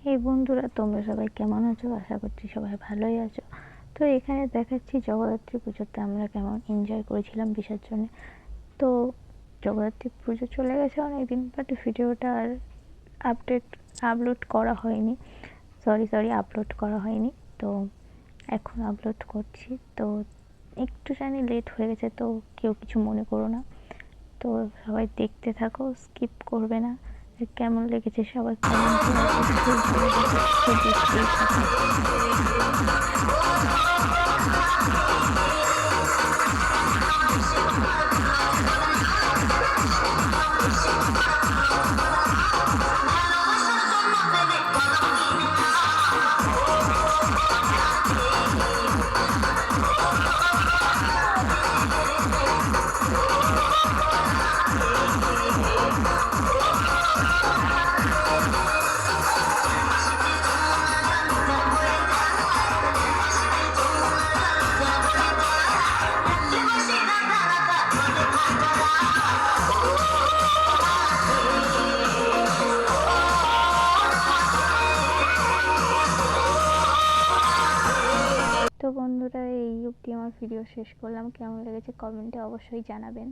এই বন্ধুরা, তোমরা সবাই কেমন আছো? আশা করছি সবাই ভালোই আছো। তো এখানে দেখাচ্ছি জগদ্ধাত্রী পুজোতে আমরা কেমন এনজয় করেছিলাম বিসর্জনে। তো জগদ্ধাত্রী পুজো চলে গেছে অনেকদিন, বাট ভিডিওটা আর আপলোড করা হয়নি। আপলোড করা হয়নি। তো এখন আপলোড করছি। তো একটু জানি লেট হয়ে গেছে, তো কেউ কিছু মনে করো না। তো সবাই দেখতে থাকো, স্কিপ করবে না। কেমন লেগেছে সবাই কমেন্টে দেখতেই থাকো। তো বন্ধুরা, এই অবধি আমার ভিডিও শেষ করলাম। কেমন লেগেছে কমেন্টে অবশ্যই জানাবেন।